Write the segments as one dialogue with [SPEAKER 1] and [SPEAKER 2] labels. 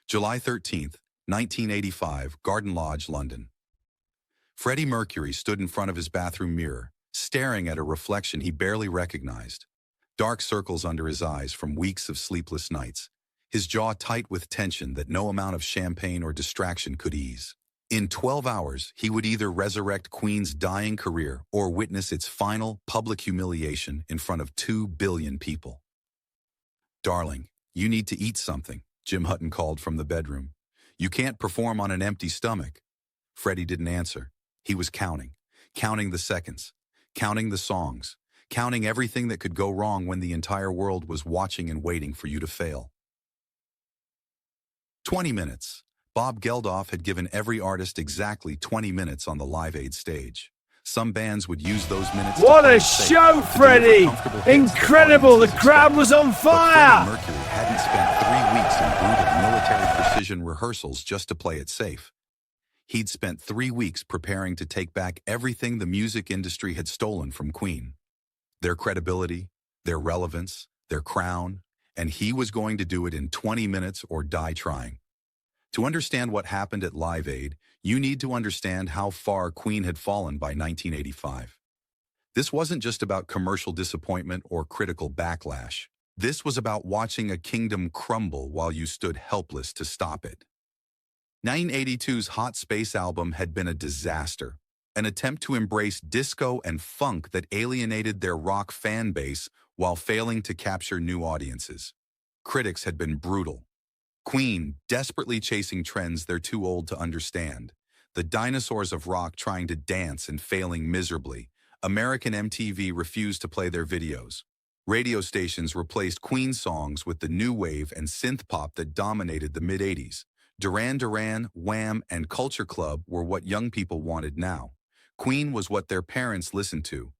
[SPEAKER 1] July 13th, 1985, Garden Lodge, London. Freddie Mercury stood in front of his bathroom mirror, staring at a reflection he barely recognized. Dark circles under his eyes from weeks of sleepless nights, his jaw tight with tension that no amount of champagne or distraction could ease. In 12 hours, he would either resurrect Queen's dying career or witness its final public humiliation in front of 2 billion people. "Darling, you need to eat something," Jim Hutton called from the bedroom. "You can't perform on an empty stomach." Freddie didn't answer. He was counting the seconds, counting the songs, counting everything that could go wrong when the entire world was watching and waiting for you to fail. 20 minutes. Bob Geldof had given every artist exactly 20 minutes on the Live Aid stage. Some bands would use those minutes.
[SPEAKER 2] What a show, Freddie! Incredible! The crowd was on fire!
[SPEAKER 1] Freddie Mercury hadn't spent 3 weeks in brutal military precision rehearsals just to play it safe. He'd spent 3 weeks preparing to take back everything the music industry had stolen from Queen. Their credibility, their relevance, their crown, and he was going to do it in 20 minutes or die trying. To understand what happened at Live Aid, you need to understand how far Queen had fallen by 1985. This wasn't just about commercial disappointment or critical backlash. This was about watching a kingdom crumble while you stood helpless to stop it. 1982's Hot Space album had been a disaster, an attempt to embrace disco and funk that alienated their rock fan base while failing to capture new audiences. Critics had been brutal. Queen, desperately chasing trends they're too old to understand. The dinosaurs of rock trying to dance and failing miserably. American MTV refused to play their videos. Radio stations replaced Queen songs with the new wave and synth pop that dominated the mid-80s. Duran Duran, Wham, and Culture Club were what young people wanted now. Queen was what their parents listened to.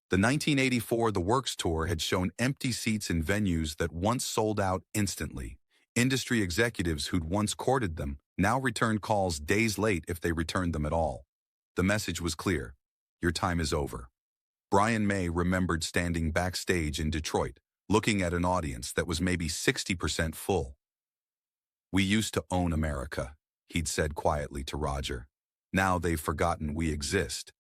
[SPEAKER 1] The 1984 The Works Tour had shown empty seats in venues that once sold out instantly. Industry executives who'd once courted them now returned calls days late if they returned them at all. The message was clear. Your time is over. Brian May remembered standing backstage in Detroit, looking at an audience that was maybe 60% full. "We used to own America," he'd said quietly to Roger. "Now they've forgotten we exist."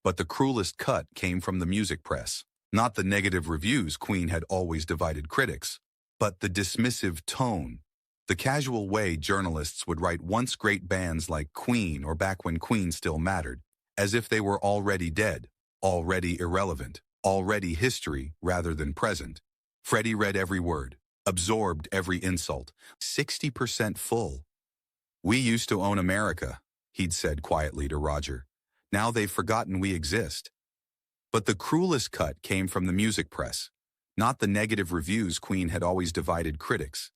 [SPEAKER 1] But the cruelest cut came from the music press. Not the negative reviews Queen had always divided critics, but the dismissive tone, the casual way journalists would write once great bands like Queen or back when Queen still mattered, as if they were already dead, already irrelevant, already history rather than present. Freddie read every word, absorbed every insult. 60% full. "We used to own America," he'd said quietly to Roger. "Now they've forgotten we exist." But the cruelest cut came from the music press. Not the negative reviews Queen had always divided critics,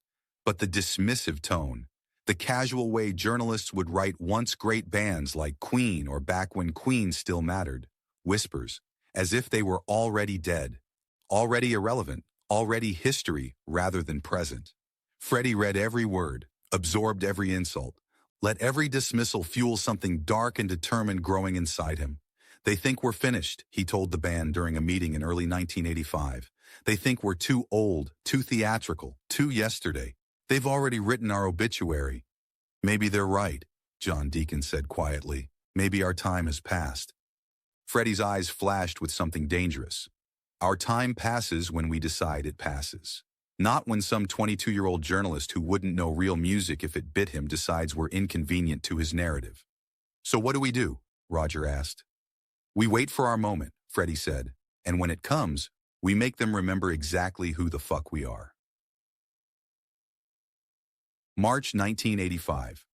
[SPEAKER 1] but the dismissive tone, the casual way journalists would write once great bands like Queen or back when Queen still mattered, whispers, as if they were already dead, already irrelevant, already history rather than present. Freddie read every word, absorbed every insult, let every dismissal fuel something dark and determined growing inside him. "They think we're finished," he told the band during a meeting in early 1985. "They think we're too old, too theatrical, too yesterday. They've already written our obituary." "Maybe they're right," John Deacon said quietly. "Maybe our time has passed." Freddie's eyes flashed with something dangerous. Our time passes when we decide it passes. Not when some 22-year-old journalist who wouldn't know real music if it bit him decides we're inconvenient to his narrative. "So what do?" Roger asked. "We wait for our moment," Freddie said, "and when it comes, we make them remember exactly who the fuck we are." March 1985.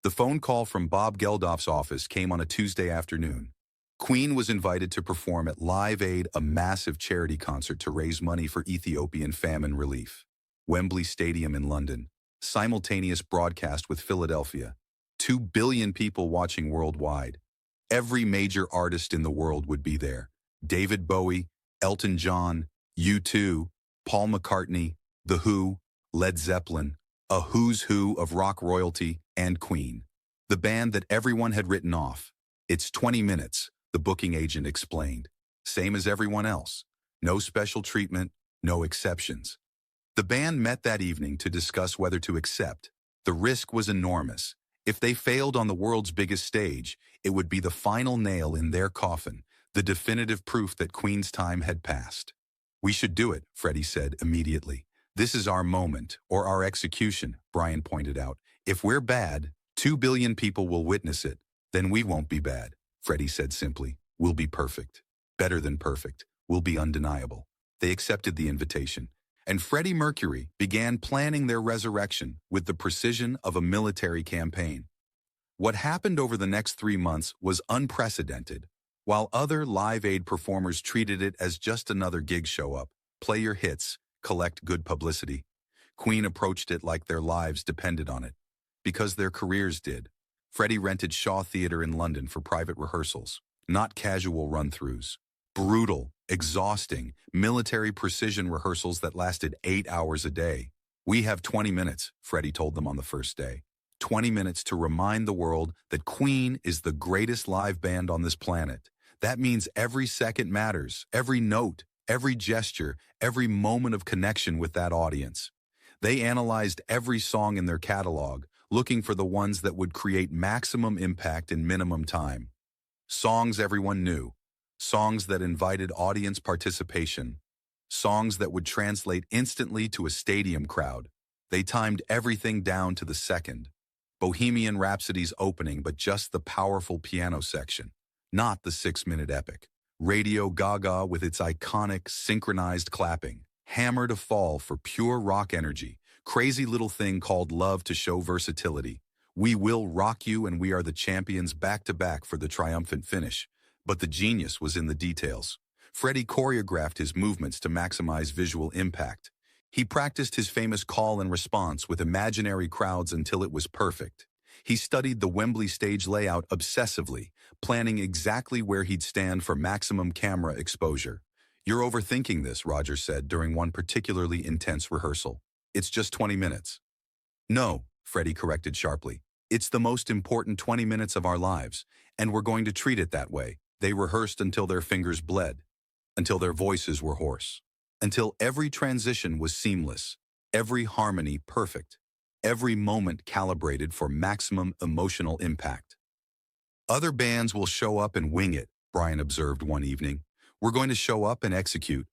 [SPEAKER 1] The phone call from Bob Geldof's office came on a Tuesday afternoon. Queen was invited to perform at Live Aid, a massive charity concert to raise money for Ethiopian famine relief. Wembley Stadium in London. Simultaneous broadcast with Philadelphia. 2 billion people watching worldwide. Every major artist in the world would be there. David Bowie, Elton John, U2, Paul McCartney, The Who, Led Zeppelin, a who's who of rock royalty, and Queen. The band that everyone had written off. "It's 20 minutes, the booking agent explained. "Same as everyone else. No special treatment, no exceptions." The band met that evening to discuss whether to accept. The risk was enormous. If they failed on the world's biggest stage, it would be the final nail in their coffin, the definitive proof that Queen's time had passed. "We should do it," Freddie said immediately. "This is our moment, or our execution," Brian pointed out. "If we're bad, 2 billion people will witness it. Then we won't be bad," Freddie said simply. "We'll be perfect. Better than perfect. We'll be undeniable." They accepted the invitation, and Freddie Mercury began planning their resurrection with the precision of a military campaign. What happened over the next 3 months was unprecedented. While other Live Aid performers treated it as just another gig show up, play your hits, collect good publicity, Queen approached it like their lives depended on it. Because their careers did. Freddie rented Shaw Theatre in London for private rehearsals, not casual run-throughs. Brutal, exhausting, military precision rehearsals that lasted 8 hours a day. "We have 20 minutes, Freddie told them on the first day. 20 minutes to remind the world that Queen is the greatest live band on this planet. That means every second matters, every note, every gesture, every moment of connection with that audience. They analyzed every song in their catalog, looking for the ones that would create maximum impact in minimum time. Songs everyone knew, songs that invited audience participation, songs that would translate instantly to a stadium crowd. They timed everything down to the second. Bohemian Rhapsody's opening, but just the powerful piano section, not the 6-minute epic. Radio Gaga with its iconic, synchronized clapping, Hammer to Fall for pure rock energy, Crazy Little Thing called Love to show versatility, We Will Rock You and We Are the Champions back-to-back for the triumphant finish. But the genius was in the details. Freddie choreographed his movements to maximize visual impact. He practiced his famous call and response with imaginary crowds until it was perfect. He studied the Wembley stage layout obsessively, planning exactly where he'd stand for maximum camera exposure. "You're overthinking this," Roger said during one particularly intense rehearsal. "It's just 20 minutes. "No," Freddie corrected sharply. "It's the most important 20 minutes of our lives, and we're going to treat it that way." They rehearsed until their fingers bled, until their voices were hoarse, until every transition was seamless, every harmony perfect, every moment calibrated for maximum emotional impact. "Other bands will show up and wing it," Brian observed one evening. "We're going to show up and execute."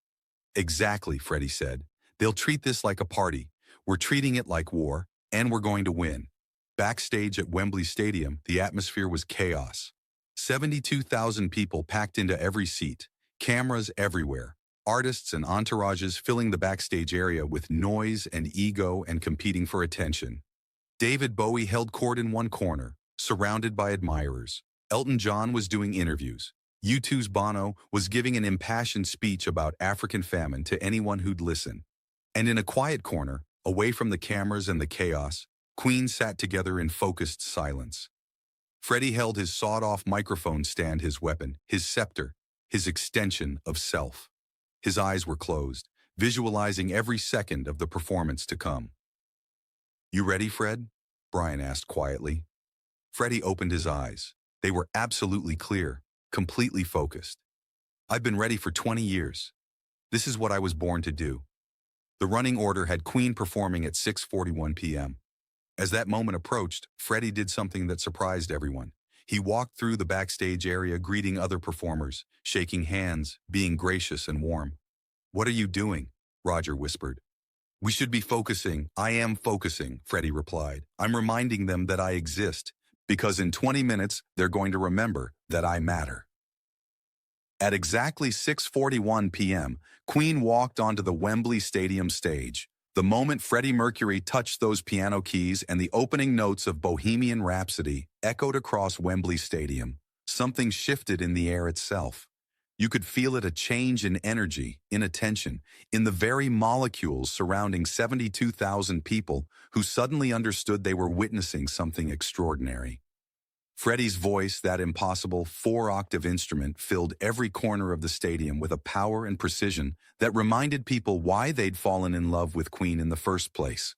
[SPEAKER 1] "Exactly," Freddie said. "They'll treat this like a party. We're treating it like war, and we're going to win." Backstage at Wembley Stadium, the atmosphere was chaos. 72,000 people packed into every seat, cameras everywhere, artists and entourages filling the backstage area with noise and ego and competing for attention. David Bowie held court in one corner, surrounded by admirers. Elton John was doing interviews. U2's Bono was giving an impassioned speech about African famine to anyone who'd listen. And in a quiet corner, away from the cameras and the chaos, Queen sat together in focused silence. Freddie held his sawed-off microphone stand, his weapon, his scepter, his extension of self. His eyes were closed, visualizing every second of the performance to come. "You ready, Fred?" Brian asked quietly. Freddie opened his eyes. They were absolutely clear, completely focused. "I've been ready for 20 years. This is what I was born to do." The running order had Queen performing at 6:41 p.m. As that moment approached, Freddie did something that surprised everyone. He walked through the backstage area greeting other performers, shaking hands, being gracious and warm. "What are you doing?" Roger whispered. "We should be focusing." "I am focusing," Freddie replied. "I'm reminding them that I exist, because in 20 minutes, they're going to remember that I matter." At exactly 6:41 p.m., Queen walked onto the Wembley Stadium stage. The moment Freddie Mercury touched those piano keys and the opening notes of Bohemian Rhapsody echoed across Wembley Stadium, something shifted in the air itself. You could feel it, a change in energy, in attention, in the very molecules surrounding 72,000 people who suddenly understood they were witnessing something extraordinary. Freddie's voice, that impossible 4-octave instrument, filled every corner of the stadium with a power and precision that reminded people why they'd fallen in love with Queen in the first place.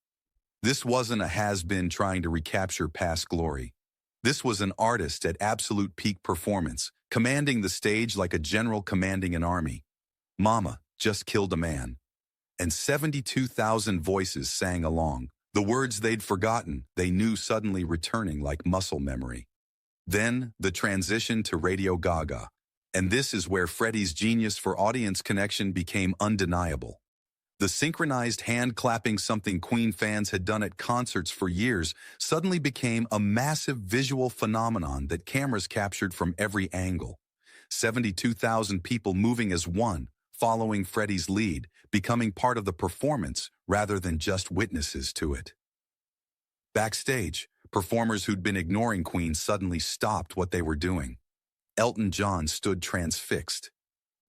[SPEAKER 1] This wasn't a has-been trying to recapture past glory. This was an artist at absolute peak performance, commanding the stage like a general commanding an army. "Mama just killed a man." And 72,000 voices sang along, The words they'd forgotten, they knew suddenly returning like muscle memory. Then, the transition to Radio Gaga. And this is where Freddie's genius for audience connection became undeniable. The synchronized hand-clapping, something Queen fans had done at concerts for years, suddenly became a massive visual phenomenon that cameras captured from every angle. 72,000 people moving as one, following Freddie's lead, becoming part of the performance rather than just witnesses to it. Backstage, performers who'd been ignoring Queen suddenly stopped what they were doing. Elton John stood transfixed.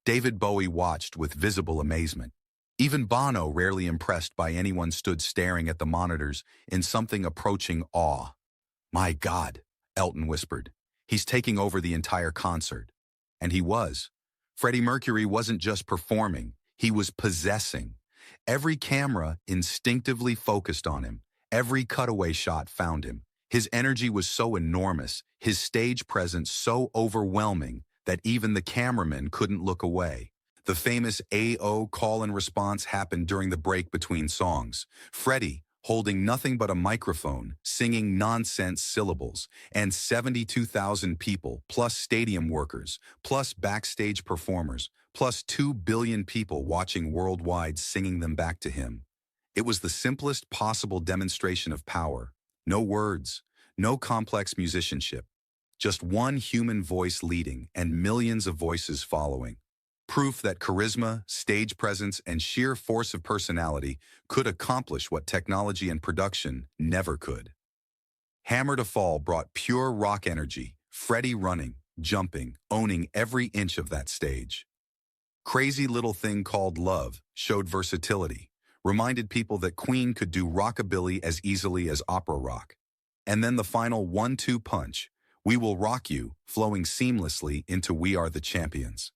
[SPEAKER 1] David Bowie watched with visible amazement. Even Bono, rarely impressed by anyone, stood staring at the monitors in something approaching awe. "My God," Elton whispered. "He's taking over the entire concert." And he was. Freddie Mercury wasn't just performing, he was possessing. Every camera instinctively focused on him. Every cutaway shot found him. His energy was so enormous, his stage presence so overwhelming, that even the cameramen couldn't look away. The famous AO call and response happened during the break between songs. Freddie, holding nothing but a microphone, singing nonsense syllables, and 72,000 people, plus stadium workers, plus backstage performers, plus 2 billion people watching worldwide singing them back to him. It was the simplest possible demonstration of power. No words, no complex musicianship. Just one human voice leading and millions of voices following. Proof that charisma, stage presence, and sheer force of personality could accomplish what technology and production never could. Hammer to Fall brought pure rock energy, Freddie running, jumping, owning every inch of that stage. Crazy Little Thing Called Love showed versatility, reminded people that Queen could do rockabilly as easily as opera rock. And then the final 1-2 punch, We Will Rock You, flowing seamlessly into We Are the Champions.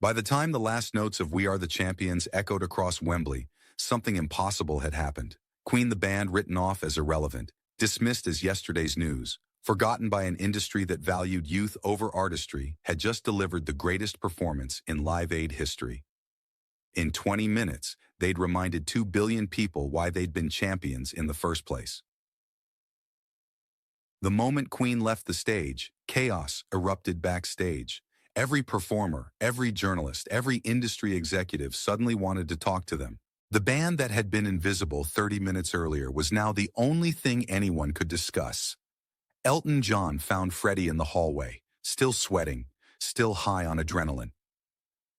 [SPEAKER 1] By the time the last notes of We Are the Champions echoed across Wembley, something impossible had happened. Queen the band written off as irrelevant, dismissed as yesterday's news, forgotten by an industry that valued youth over artistry, had just delivered the greatest performance in Live Aid history. In 20 minutes, they'd reminded 2 billion people why they'd been champions in the first place. The moment Queen left the stage, chaos erupted backstage. Every performer, every journalist, every industry executive suddenly wanted to talk to them. The band that had been invisible 30 minutes earlier was now the only thing anyone could discuss. Elton John found Freddie in the hallway, still sweating, still high on adrenaline.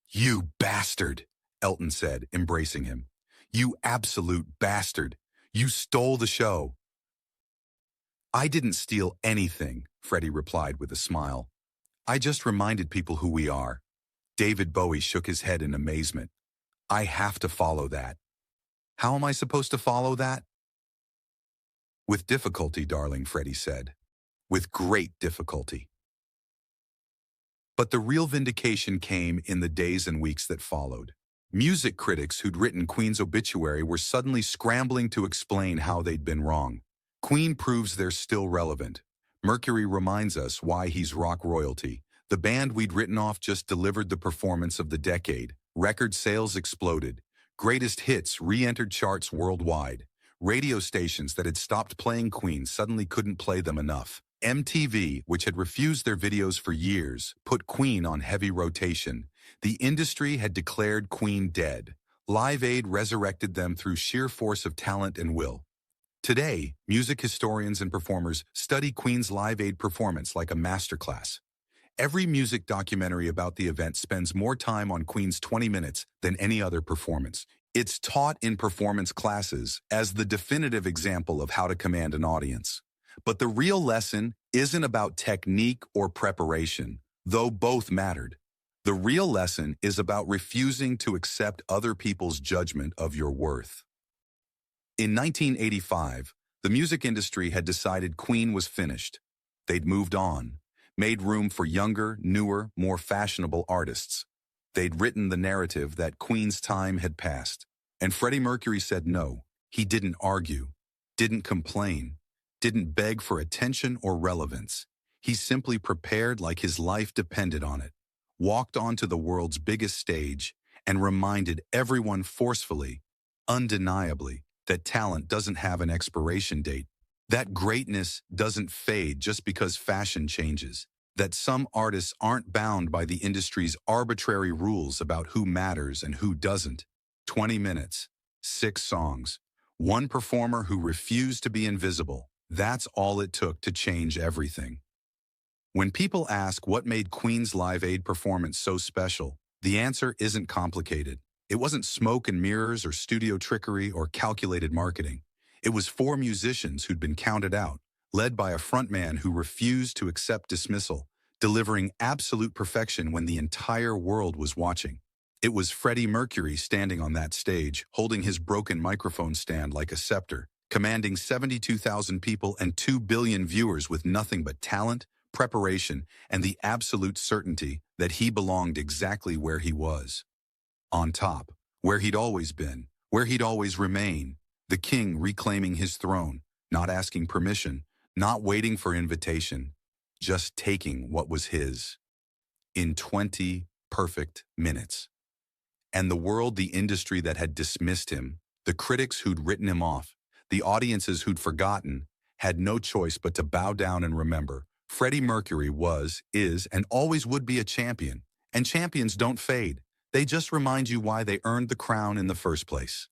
[SPEAKER 1] "You bastard," Elton said, embracing him. "You absolute bastard. You stole the show." "I didn't steal anything," Freddie replied with a smile. "I just reminded people who we are." David Bowie shook his head in amazement. "I have to follow that." "How am I supposed to follow that?" "With difficulty, darling," Freddie said. "With great difficulty." But the real vindication came in the days and weeks that followed. Music critics who'd written Queen's obituary were suddenly scrambling to explain how they'd been wrong. Queen proves they're still relevant. Mercury reminds us why he's rock royalty. The band we'd written off just delivered the performance of the decade. Record sales exploded. Greatest hits re-entered charts worldwide. Radio stations that had stopped playing Queen suddenly couldn't play them enough. MTV, which had refused their videos for years, put Queen on heavy rotation. The industry had declared Queen dead. Live Aid resurrected them through sheer force of talent and will. Today, music historians and performers study Queen's Live Aid performance like a masterclass. Every music documentary about the event spends more time on Queen's 20 minutes than any other performance. It's taught in performance classes as the definitive example of how to command an audience. But the real lesson isn't about technique or preparation, though both mattered. The real lesson is about refusing to accept other people's judgment of your worth. In 1985, the music industry had decided Queen was finished. They'd moved on, made room for younger, newer, more fashionable artists. They'd written the narrative that Queen's time had passed. And Freddie Mercury said no. He didn't argue, didn't complain, didn't beg for attention or relevance. He simply prepared like his life depended on it, walked onto the world's biggest stage, and reminded everyone forcefully, undeniably, that talent doesn't have an expiration date, that greatness doesn't fade just because fashion changes, that some artists aren't bound by the industry's arbitrary rules about who matters and who doesn't. 20 minutes, 6 songs, one performer who refused to be invisible. That's all it took to change everything. When people ask what made Queen's Live Aid performance so special, the answer isn't complicated. It wasn't smoke and mirrors or studio trickery or calculated marketing. It was 4 musicians who'd been counted out, led by a frontman who refused to accept dismissal, delivering absolute perfection when the entire world was watching. It was Freddie Mercury standing on that stage, holding his broken microphone stand like a scepter, commanding 72,000 people and 2 billion viewers with nothing but talent, preparation, and the absolute certainty that he belonged exactly where he was. On top, where he'd always been, where he'd always remain, the king reclaiming his throne, not asking permission, not waiting for invitation, just taking what was his. In 20 perfect minutes. And the world, the industry that had dismissed him, the critics who'd written him off, the audiences who'd forgotten, had no choice but to bow down and remember. Freddie Mercury was, is, and always would be a champion. And champions don't fade. They just remind you why they earned the crown in the first place.